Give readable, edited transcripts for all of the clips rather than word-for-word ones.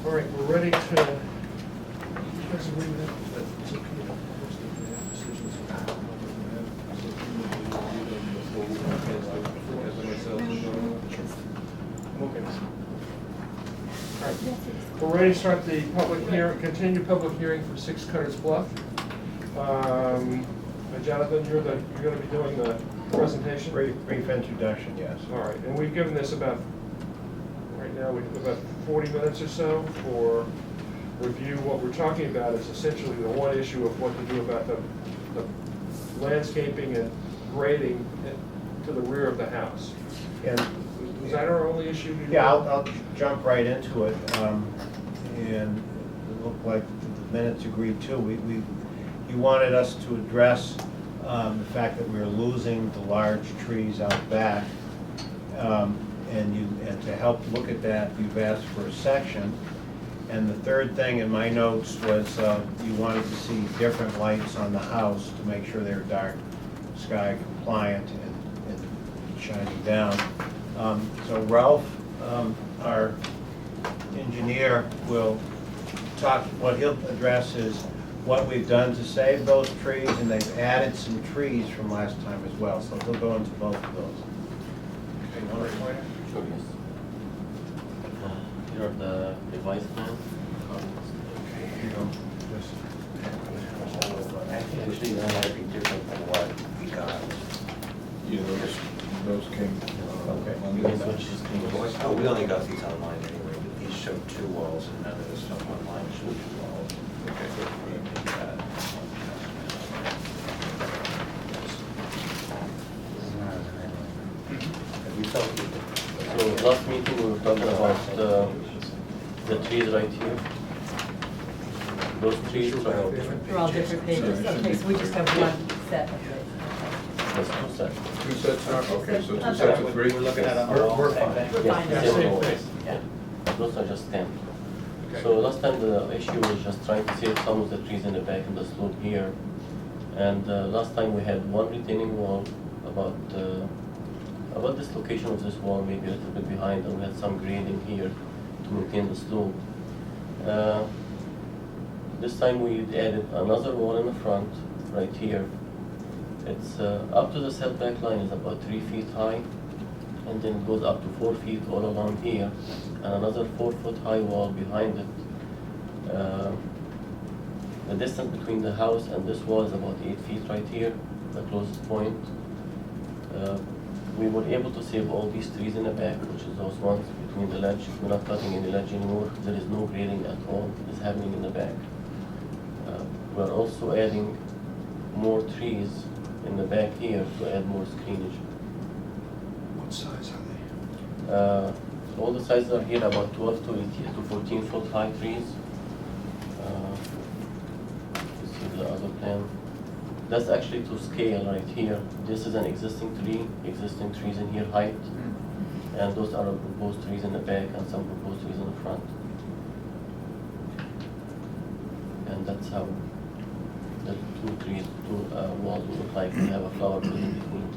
All right, we're ready to. We're ready to start the public hearing, continued public hearing for 6 Cutters Bluff. Jonathan, you're going to be doing the presentation? Brief introduction, yes. All right, and we've given this about, right now, we have about 40 minutes or so for review. What we're talking about is essentially the one issue of what to do about the landscaping and grading to the rear of the house. And Was that our only issue? yeah, I'll jump right into it. And it looked like the minutes agreed too. You wanted us to address the fact that we were losing the large trees out back. And to help look at that, you've asked for a section. And the third thing in my notes was you wanted to see different lights on the house to make sure they're dark sky compliant and shining down. So Ralph, our engineer, will talk, what he'll address is what we've done to save those trees, and they've added some trees from last time as well, so he'll go into both of those. Okay, one right. Sure, yes. Here are the revised plans. You know, just Actually, that might be different from what we got. Yeah, those came. Okay. Because which is Oh, we only got these online anyway, but these show 2 walls and none of this stuff online show 2 walls. So last meeting we were talking about the trees right here. Those trees are They're all different pages. Okay, so we just have one set of it. there's 2 sets. 2 sets now, okay, so 2 sets of 3? We're looking at them We're all. fine. We're Yes, fine. same Same rows. thing. Yeah. Those are just 10. Okay. So last time the issue was just trying to save some of the trees in the back and the slope here. And last time we had one retaining wall about this location of this wall, maybe a little bit behind, and we had some grading here to maintain the slope. This time we added another wall in the front, right here. It's up to the setback line is about 3 feet high, and then it goes up to 4 feet all along here, and another 4-foot high wall behind it. The distance between the house and this wall is about 8 feet right here, the closest point. We were able to save all these trees in the back, which is those ones between the ledge. We're not cutting any ledge anymore. There is no grading at all. It's happening in the back. We're also adding more trees in the back here to add more screenage. What size are they? All the sizes are here about 12 to 14 foot high trees. You see the other plan. That's actually to scale right here. This is an existing trees in here height, and those are proposed trees in the back and some proposed trees in the front. And that's how the 2 walls will look like. We have a flower bed in between.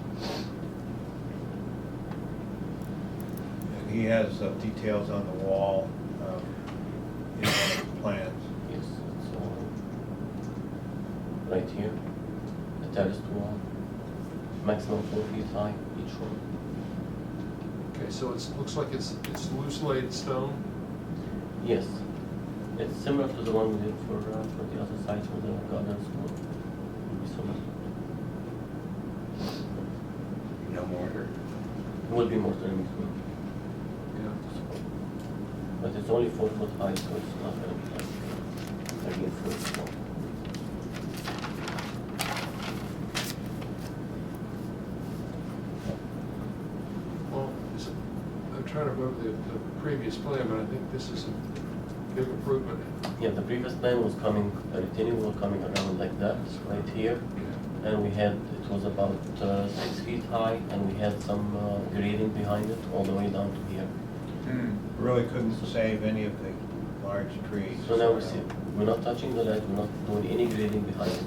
And he has details on the wall in the plans. Yes, it's right here. Terraced wall, maximum 4 feet high each one. Okay, so it looks like it's loose laid stone. Yes, it's similar to the one we did for the other sites for the garden school. Will be similar. No mortar. Will be more than between, Yeah. but it's only 4 foot high, so it's not going to be like 13 foot tall. I'm trying to remember the previous plan, but I think this is a big improvement. Yeah, the previous plan was coming, a retaining wall coming around like that, right here. And we had, it was about 6 feet high, and we had some grading behind it all the way down to here. Really couldn't save any of the large trees. So now we see, we're not touching the ledge, we're not doing any grading behind it.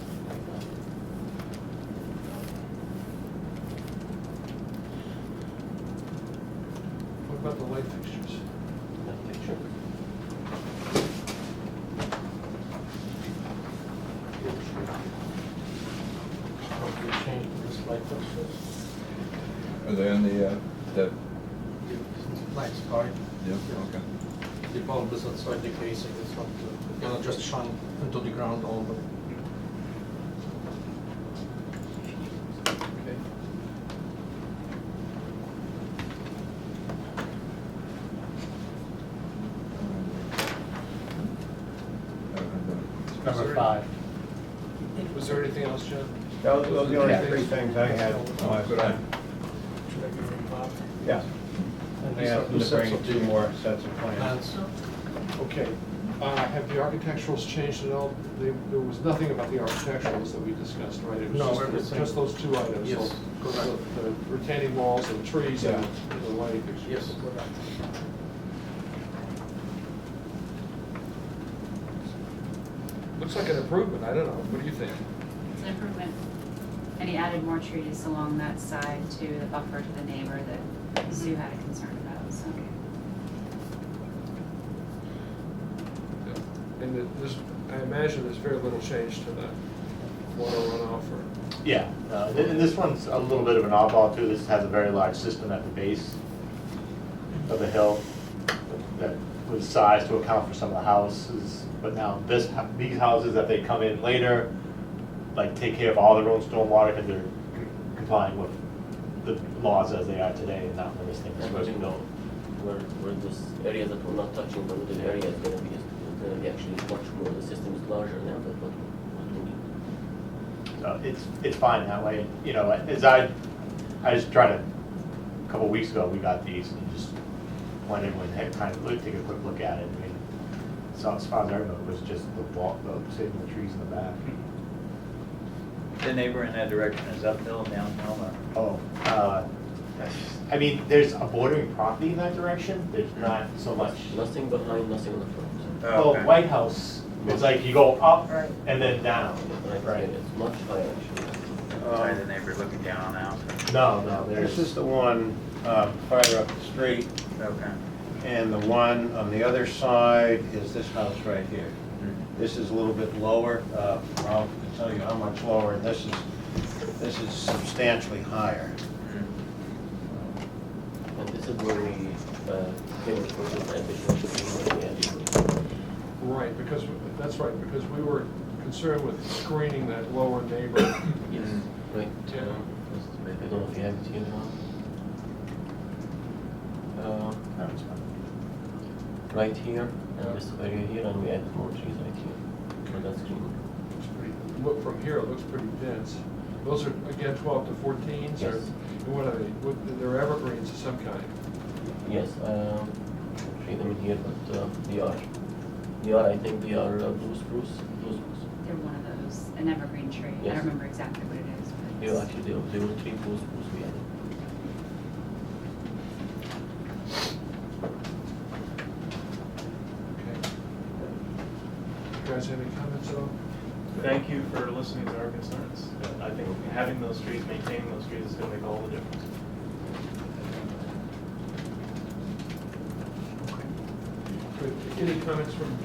What about the light fixtures? That picture. Are they on the, Nice car. yeah, okay. The bulb is outside the casing, it's not, gonna just shine into the ground all the. Okay. Number 5. Was there anything else, Jen? Those are the only three things I had last time. Should I give them a copy? Yeah. And they asked them to bring 2 more sets of plans. Plans. Okay, have the architecturals changed at all? There was nothing about the architecturals that we discussed, right? It was No, just- everything. Just those 2 items? Yes, so correct. The retaining walls and trees and Yeah. the lighting fixtures? Yes, correct. Looks like an improvement, I don't know, what do you think? It's an improvement. And he added more trees along that side to the buffer to the neighbor that Sue had a concern about, so. And there's, I imagine there's very little change to the water runoff or? Yeah, and this one's a little bit of an oddball too. This has a very large system at the base of the hill that was sized to account for some of the houses. But now these houses that they come in later, like take care of all their own stormwater because they're complying with the laws as they are today and not when this thing is And supposed to you know, go. where those areas that we're not touching, the middle area is gonna be actually much more, the system is larger now than what we need. It's fine that way. You know, as I just tried a couple of weeks ago, we got these and just went in and had kind of take a quick look at it. I mean, so as far as I remember, it was just the wall, saving the trees in the back. The neighbor in that direction is uphill, downhill, or? Oh, I mean, there's a bordering property in that direction. There's not so much. Nothing behind, nothing on the front. Oh, okay. White House, it's like you go up Right. and then down. Right, it's much higher actually. Sorry, the neighbor looking down on the house. No, This there's. is the one farther up the street, Okay. and the one on the other side is this house right here. This is a little bit lower, I'll tell you how much lower, and this is substantially higher. And this is where we came up with the additional. Right, because, that's right, because we were concerned with screening that lower neighbor. Yes, right. Yeah. I don't know if you have it here now. No, it's fine. Right here, and this area here, and we added more trees right here. So that's green. It's pretty, look from here, it looks pretty dense. Those are, again, 12 to 14s, or Yes. what are they? They're evergreens of some kind. Yes, tree them in here, but they are, I think they are blue spruce. They're one of those, an evergreen tree. I Yes. don't remember exactly what it is, but They it's. were actually, they were 3 blue spruce we added. Okay. You guys have any comments at all? Thank you for listening to our concerns. I think having those trees, maintaining those trees is gonna make all the difference. Good. Any comments from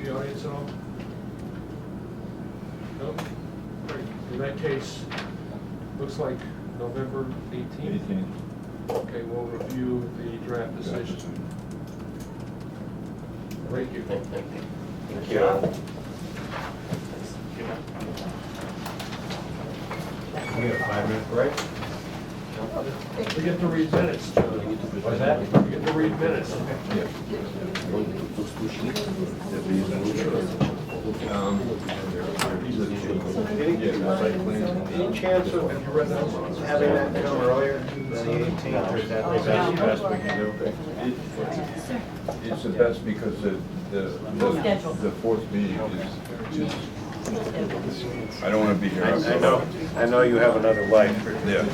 the audience at all? No? Great. In that case, looks like November 18th. Okay, we'll review the draft decision. Thank you. Thank you. Thank you. We have a 5-minute break. We get to read minutes, John. What's that? We get to read minutes. Those 2 sheets. Any chance of having that come earlier than the 18th, or is that the best we can do? It's the best because Schedule. the fourth meeting is, I don't want to be here. I know you have another life. Yeah.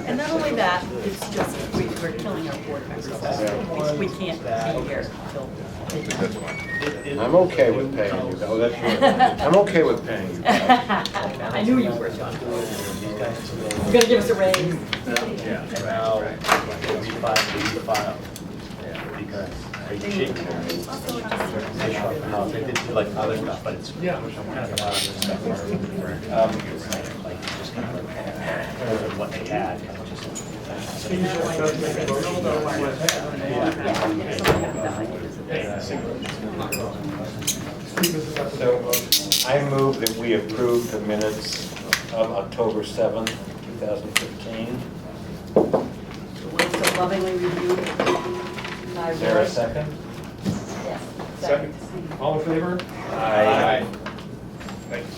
And not only that, it's just, we're killing our board members. We can't be here till. That's fine. I'm okay with paying you, though, that's right. I'm okay with paying you. I knew you were, John. You're gonna give us a raise. Yeah, well, it'll be 5 to file. Because they shake they shop the house, they did do like other stuff, but it's kind of a lot of other stuff. Like, just kind of like, what they had, kind of Steve, does make a motion. Steve is about to make a motion. So I move that we approve the minutes of October 7th, 2015. So lovingly reviewed by Is there a Roy. second? Yes. Second. All in favor? Aye. Thanks.